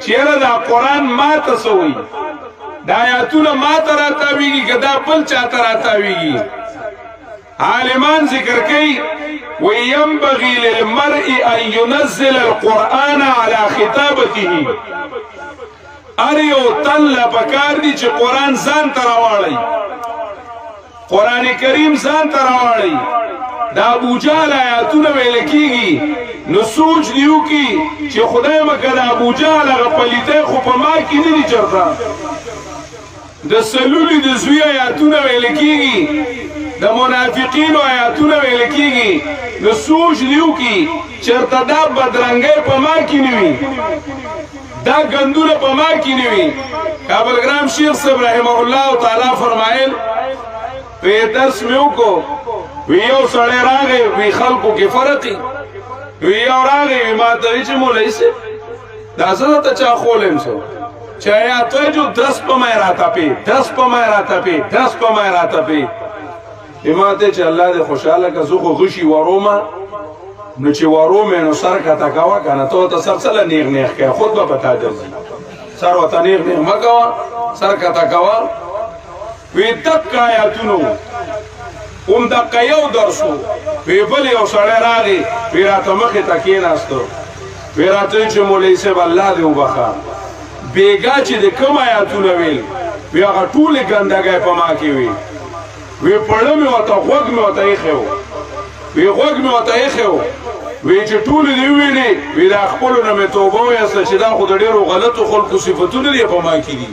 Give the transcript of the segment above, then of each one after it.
چیرې دا قرآن ما ته سوی دا آیاتونه ما ته راتاویږي که دا بل چاته راتاویږي عالمان ذکر کوي وينبغي للمرء ان ينزل القرآن على خطابته اریو تل پکار دی چې قرآن ځان ته راواړی قرآن کریم ځان ته راواړی دا ابو جهل آیاتونه ویل کیږي نو سوچ دیو کی چې خدای مکه دا ابو جهل هغه پلیته خو په ما کې نه دي چرته د سلولي د زوی آیاتونه ویل کیږي د منافقینو آیاتونه ویل کیږي نو سوچ دیو کی چرته دا بدرنګي په ما کې نه وي دا غندونه په ما کې نه وي کابل ګرام شیخ صاحب رحمه الله تعالی فرمایل په درس میو کو ویو سړی راغی وی خلکو کې فرقي ویو راغی ما ته چې مولای سي دا زړه ته چا خولم سو چایا ته جو 10 په مې راته پی 10 په مې راته پی 10 په مې راته پی اماته چې الله دې خوشاله کا زو خو غشي وروما نو چې ورومه نو سر کا تا کاوه کنه ته سر سره نیغ نیغ کې خود به پتا درځي سر وته نیغ نیغ مګوا سر کا تا کاوه وی تک آیاتونو دقه یو درسو وی بل یو سړی راغی وی راته مخې ته کېناستو وی راته چې مولوي صاحب الله دې وبخه بیګا چې د کوم آیاتونه ویل وی هغه ټولې ګندګۍ په ما کې وي وی پړه مې ورته غوږ مې ورته ایښی وی غوږ مې ورته ایښی وی چې ټولې دې وویلې وی دا خپلو نه مې توبه ویسته چې دا خو د ډېرو غلطو خلکو صفتونه دي په ما کې دي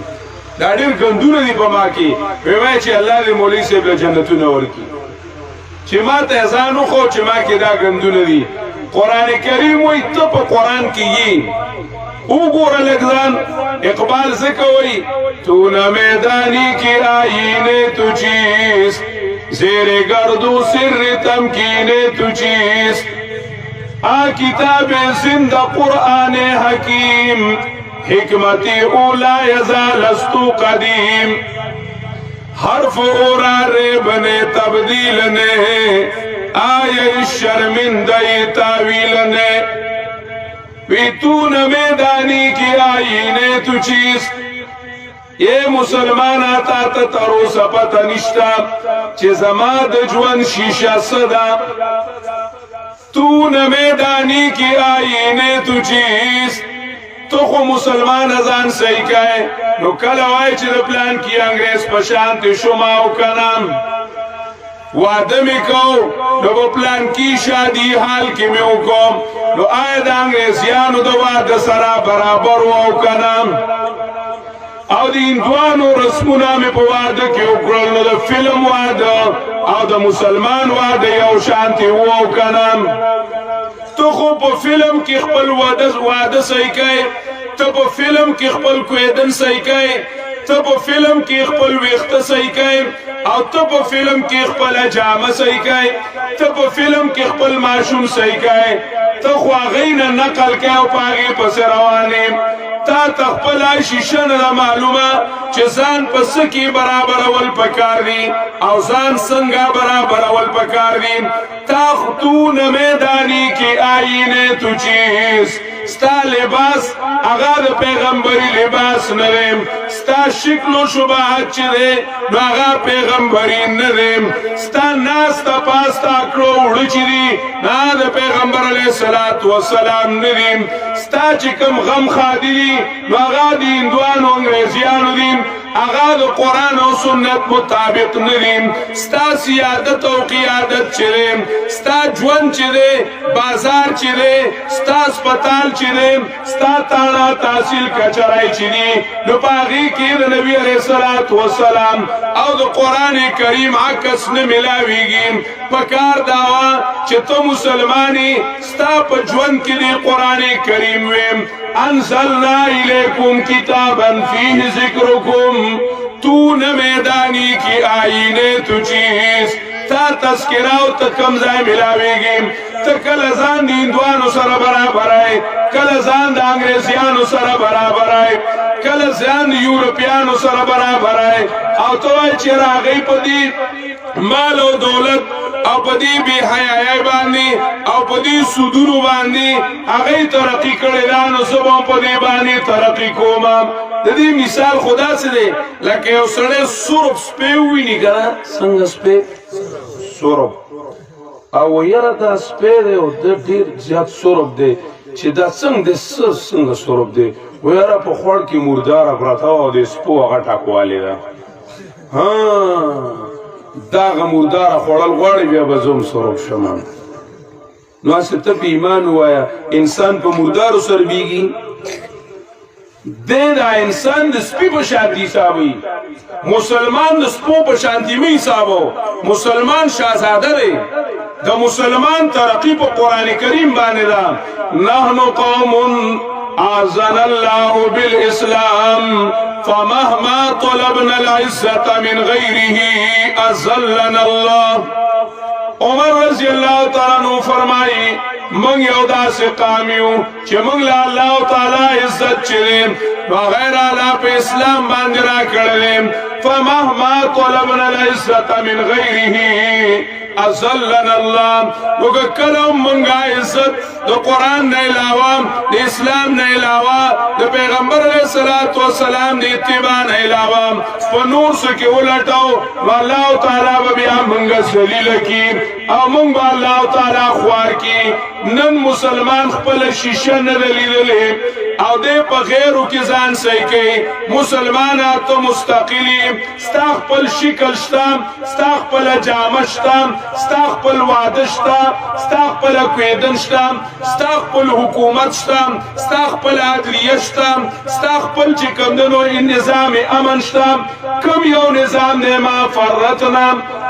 دا ډېر ګندونه دي په ما کې وی وایي چې الله دې مولوي صاحب له جنتونه ورکړي چې ما ته ځان وخو چې ما کې دا ګندونه دي قرآن کریم وایي ته په قرآن کې یې وګوره لږ ځان اقبال څه کوي تو نه میدانی کی آئینے تو چیز زیر گردو سر تمکین تو چیز آ کتاب زندہ قرآن حکیم حکمتی اولا یزالستو قدیم حرف اورا ریب نے تبدیل نے آئے شرمندہ تاویل نے وی تو نہ میدانی کی آئینے تو چیز اے مسلمان آتا تا تروسا پتا نشتا چه زما د جوان شیشا صدا تو نہ میدانی کی آئینے تو چیز تو خو مسلمان ازان صحیح کہے نو کلوائی چه دا پلان کی انگریز پشانت شماو کنام وعده می کو نو په پلان کی شادی حال کې مې وکم نو آیا د انګریزیانو د وعده سره برابر وو کنم او د هندوانو رسمونه مې په وعده کې وکړل نو د فلم وعده او د مسلمان وعده یو شانتي وو کنم تو خو په فلم کې خپل وعده صحیح کوي ته په فلم کې خپل کویدن صحیح کوي ته په فلم کې خپل ویښته صحیح کوي او ته په فلم کې خپل جامه صحیح کوي ته په فلم کې خپل ماشوم صحیح کوي ته خو هغې نه نقل کوي او په هغې پسې روان یې تا ته خپله شیشه نه معلومه چې ځان په څه کې برابرول پکار دي او ځان څنګه برابرول پکار دي تا تو نه میدانی کې آئینه تو چیز ستا لباس هغه د پیغمبري لباس نه دی ستا شکل و شبهات چې دی نو هغه پیغمبري نه دی ستا ناسته پاسته کړو وړه چې دي نه د پیغمبر علیه الصلاة والسلام نه دي ستا چې کوم غم خادي دي نو هغه د هندوانو انګریزیانو دي هغه د قرآن او سنت مطابق نه دي ستا سیادت او قیادت چې دی ستا ژوند چې دی بازار چې دی ستا اسپتال چې دی ستا تاڼه تحصیل کچرای چې دی نو په هغې کې د نبي علیه الصلاة والسلام او د قرآن کریم عکس نه میلاویږي پکار داوه چې ته مسلمان یې ستا په ژوند کې دی قرآن کریم ویم انزلنا الیکم کتابا فیه ذکرکم تو نه میدانی کی آئینه تو چیز تا تذکره او ته کم ځای میلاویږي ته کله ځان د هندوانو سره برابرای کله ځان د انګریزیانو سره برابرای کله ځان د یورپیانو سره برابرای او ته وایې چې راغی په دې مال او دولت او په دې بې حیایۍ باندې او په دې سودونو باندې هغې ترقي کړې ده نو زه به هم په دې باندې ترقي کوم د دې مثال خو داسې دی لکه یو سړی سرب سپی وویني که نه څنګه سپی سرب او یاره دا سپی دی او د ډېر زیات سرب دی چې دا څنګه دی څنګه سرب دی و یاره په خوړ کې مرداره پرته وه او د سپو هغه ټاکوالې ده دا هغه مرداره خوړل غواړي بیا به زه هم سرب شم نو هسې ته په ایمان ووایه انسان په مردارو سربیږي دی دا انسان د سپي په شانتي حسابوي مسلمان د سپو په شانتي مه حسابو مسلمان شهزاده دی د مسلمان ترقی په قرآن کریم باندې ده نحن قوم اعزنا الله بالاسلام فمهما طلبنا العزة من غيره اذلنا الله عمر رضی اللہ تعالیٰ عنہ فرمائی من یو داسې قوم یو چې موږ له الله تعالی عزت چلې بغیر الله په اسلام باندې را کړلې فمهما طلبنا العزة من غيره اذلنا الله وګ کله مونږه عزت د قران نه علاوه د اسلام نه علاوه د پیغمبر علیه الصلاۃ والسلام د اتباع نه علاوه په نور څه کې ولټاو والله تعالی به بیا مونږه ذلیل کی او مونږ به الله تعالی خوار کی نن مسلمان خپل شیشه نه لیدلې او دې په غیرو کې ځان صحیح کوي مسلمانات ته مستقلی ستا خپل شکل شته ستا خپل جامه شته ستا خپل واده شته ستا خپل کویدن شته ستا خپل حکومت شته ستا خپل عدلیه شته ستا خپل چې کوم دنو نظام امن شته کوم یو نظام نه ما فرطنا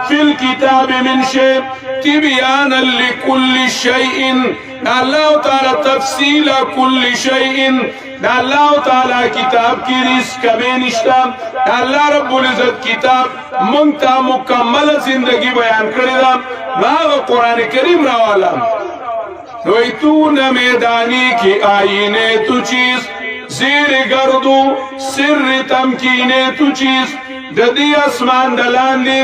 فی الكتاب من شیء تبیانا لكل شیء الله تعالی تفصیل کل شیء دا الله تعالی کتاب کی رزق کمی نشتا الله رب العزت کتاب منتا مکمل زندگی بیان کړی دا هغه قران کریم راوالا وای تو نه میدانی کی آئینے تو چیز زیر گردو سر تمکینے تو چیز د دې اسمان دلاندې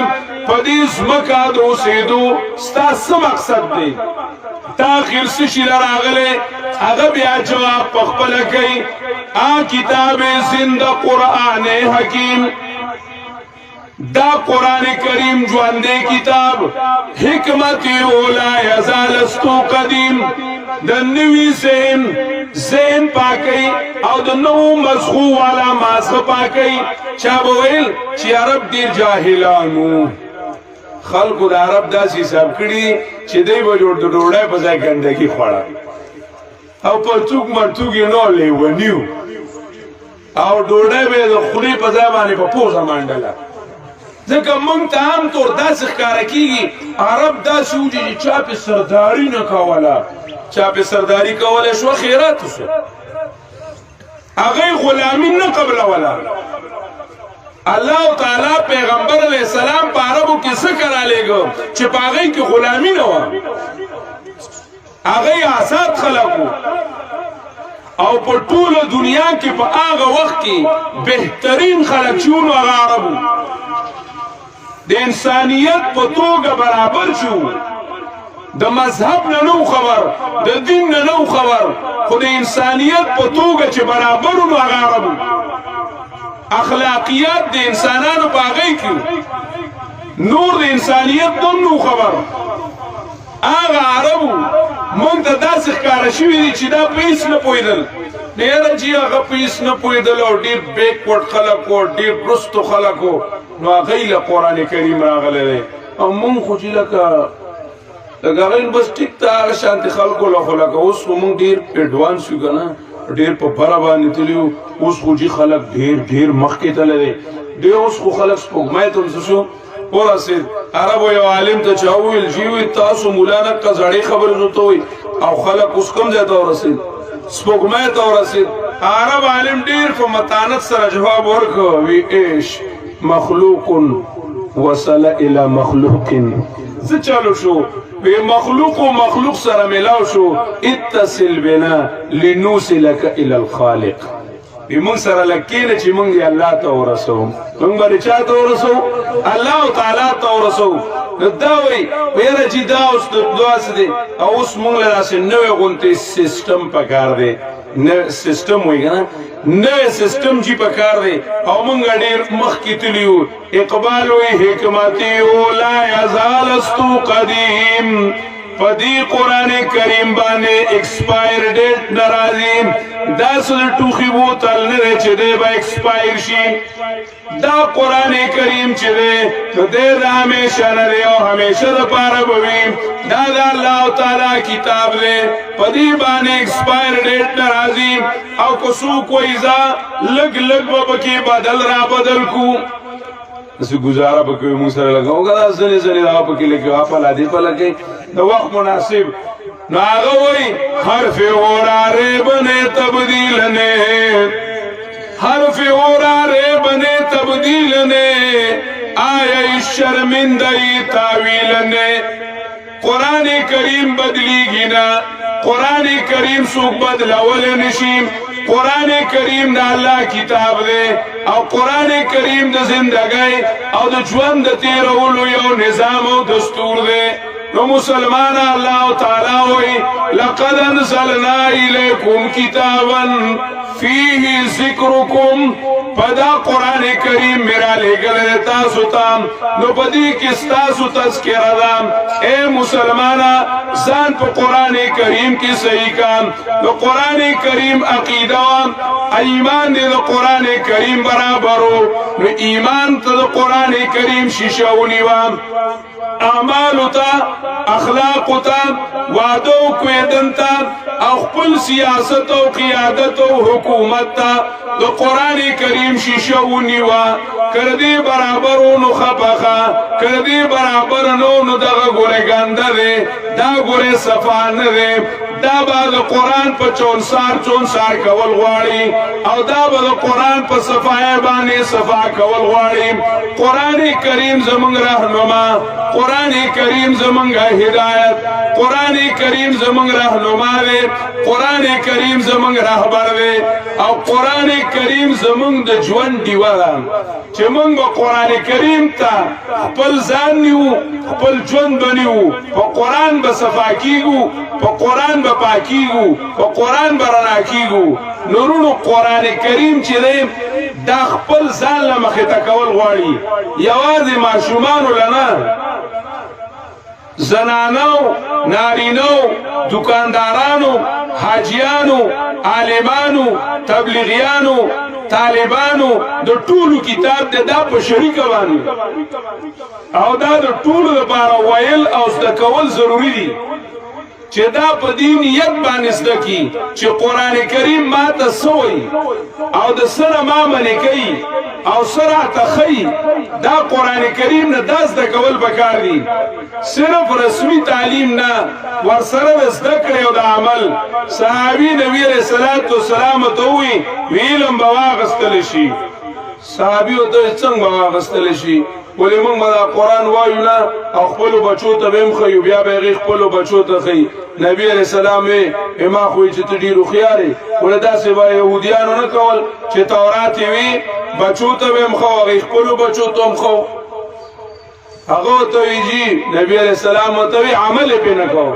پدې زمکا د اوسېدو ستا څه مقصد دی تا آخر څه شي راغلی هغه بیا جواب پخپله کوي کتاب زنده قرآن حکیم دا قرآن کریم ژوندی کتاب حکمت اولا یزالستو قدیم د نوی ذهن پاکی او د نو مزخو والا مازغه پاکی چا به ویل چې عرب ډېر جاهلانو خلقو د عرب داسې حساب کړي چې دی به جوړ د ډوډۍ په ځای ګندګي خوړه او پرتوګ مرتوګ یې نو لیونیو او ډوډۍ به د خولې په ځای باندې په پوزه منډله ځکه موږ ته عام طور داسې ښکاره کېږي عرب داسې و چې چا پې سرداري نه کوله چا پې سرداري کولی شوه خیراتو شو هغې غلامي نه قبلوله الله تعالی پیغمبر علیہ السلام په عربو کې ذکر علیګو چې په هغې کې غلامي نه وه هغې آزاد خلقو او په ټوله دنیا کې په هغه وخت کې بهترین خلک چې وو هغه عربو د انسانیت په توګه برابر شو د مذهب نه نو خبر د دین نه نو خبر خو د انسانیت په توګه چې برابر وو هغه عربو اخلاقیات د انسانانو په هغې کې نور د انسانیت هم نو خبر هغه عربو موږ ته داسې ښکاره شوي دي چې دا په هېڅ نه پوهېدل نه یاره چې هغه په هېڅ نه پوهېدل او ډېر بیکورډ خلک وو ډېر وروستو خلک وو نو هغوی له قرآن کریم راغلی دی او موږ خو چې لکه هغوی بس ټیک ته هغه شانتې خلکو له خو لکه اوس خو موږ ډېر اډوانس یو که نه ډېر په بره باندې تللي وو اوس خو چې خلک ډېر مخکې تللی دی ډېر اوس خو خلک سپوږمۍ ته څه شو ورسېد عربو یو عالم ته چا وویل چې وایي تاسو مولانا که زړې خبرې ورته وایي او خلک اوس کوم ځای ته ورسېد سپوږمۍ ته ورسېد عرب عالم ډېر په متانت سره جواب ورکړ وی ایش مخلوق وصل الى مخلوق څه چالو شو وی مخلوق و مخلوق سره ملاو شو اتصل بنا لنوصلك الى الخالق موږ سره لکینه چې موږ یې الله ته ورسو موږ به چا ته ورسو الله تعالی ته ورسو دا وای ویره چې دا اوس داسې دی او اوس موږ له داسې نوی غوندې سیسټم پکار دی سیسټم وایي که نه نوی سیسټم چې پکار دی او موږ ډېر مخکې تللي یو اقبال وایي حکمتي لا یزال استو قدیم پدی قرآن کریم باندې ایکسپایر ډیټ ناراضی دا سل ټوخي بوتل نه چې دی با ایکسپایر شي دا قرآن کریم چې دی د همیشه نه دی او همیشه د پاره بوي دا د الله تعالی کتاب دی پدی باندې ایکسپایر ډیټ ناراضی او کو سو کوئی ځا لګ لګ وبکی بدل را بدل کو اسو گزاره پکې موږ سره لګاو غلا ځنې ځنې دا پکې لګو په لادي په لګي د وخت مناسب ناغه وای حرف اوراره بنے تبدیل نے حرف اوراره بنے تبدیل نے آیا شرمندگی تاویل نے قرآن کریم بدلیږي نه قرآن کریم څوک بدلول نشي قرآن کریم د الله کتاب دی او قرآن کریم د زندګۍ او د ژوند د تیرولو یو نظام او دستور دی نو مسلمان الله تعالی وی لقد انزلنا الیکم کتابا فیه ذکرکم پدا قرآن کریم میرا لگل تاسو تام نو پدی کس تاسو تذکرہ دام اے مسلمانا زان پا قرآن کریم کی صحیح کام نو قرآن کریم عقیدہ ایمان دی دا قرآن کریم برابرو نو ایمان تا دا قرآن کریم شیشونی وام اعمالو تا اخلاقو تا وعدو کویدن تا او خپل سیاست او قیادت او حکومت تا دا قرآن کریم شیشونی وا کردی برابرو نو خپخا کردی برابرنو نو دغا گوره گنده ده دا گوره صفان ده دا با دا قرآن پا چونسار کول غواری او دا با دا قرآن پا صفای بانی صفا کول غواری قرآن کریم زمانگ رہنما قرآن کریم زمانگ ہدایت قرآن کریم زمانگ رہنما ده قرآن کریم زمانگ رہبر ده او قرآن کریم زمانگ دا جوان دیوه ده چه منگ با قرآن کریم تا خپل زان نیو خپل جوان بنیو پا قرآن با صفا کیگو پا قرآن با پاکیگو پا قرآن با رناکیگو نورونو قرآن کریم چه دیم دا خپل زان لمخیطا کول غواری یوازی معشومانو لنا زنانو نارینو دکاندارانو حاجیانو عالمانو تبلیغیانو طالبانو د ټولو کتاب دا په شریکه باندې او دا د ټولو لپاره ویل او زده کول ضروری دي چې دا په دې نیت باندې زده کی چې قران کریم ماته سوی او د سره ما منې کوي او سره تخی دا قران کریم نه داس د کول پکار دي صرف رسمي تعلیم نه ور سره زده کړي او د عمل صحابي نبی عليه الصلاه والسلام ته وی ویلم بواغستل شي صحابي ته څنګه بواغستل شي ولی منگ دا قرآن وایو نا او خپلو بچو تا بیم خیو بیا بیغی خپلو بچو تا خی نبی علیہ السلام اما خوی چه تا دیرو خیاری ولی دا سی با یهودیانو نکول چه توراتی وی بچو تا بیم خو اغی خپلو بچو تم خو اغو تاوی جی نبی علیہ السلام تاوی عمل پی نکو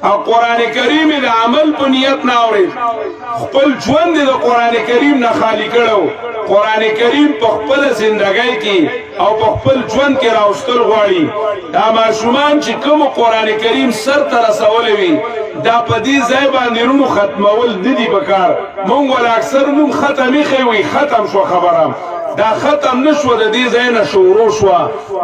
او قرآن کریم دا عمل پا نیت ناوری خپل جوند دا قرآن کریم نا خالی کرو قرآن کریم پا خپل زندگی کی او پا خپل جوند کی راوستل غواری دا معشومان چی کم قرآن کریم سر ترسولوی دا پا دی زیبان نرونو ختمول ندی بکار مونگ والا اکثر مون ختمی خیوی ختم شو خبرم دا ختم نشو دا دی زین شورو شو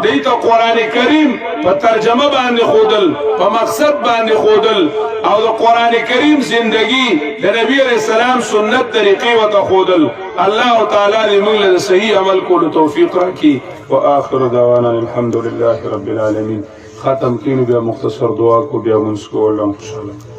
دیتا قرآن کریم پا ترجمه باندې خودل پا مقصد باندې خودل او دا قرآن کریم زندگی دا نبی علیہ السلام سنت طریقی و تا خودل اللہ تعالی دی منگل دا صحیح عمل کو توفیق رکی و آخر دعوانا الحمدللہ رب العالمین ختم کینو بیا مختصر دعا کو بیا منسکو اللہ خوشحالا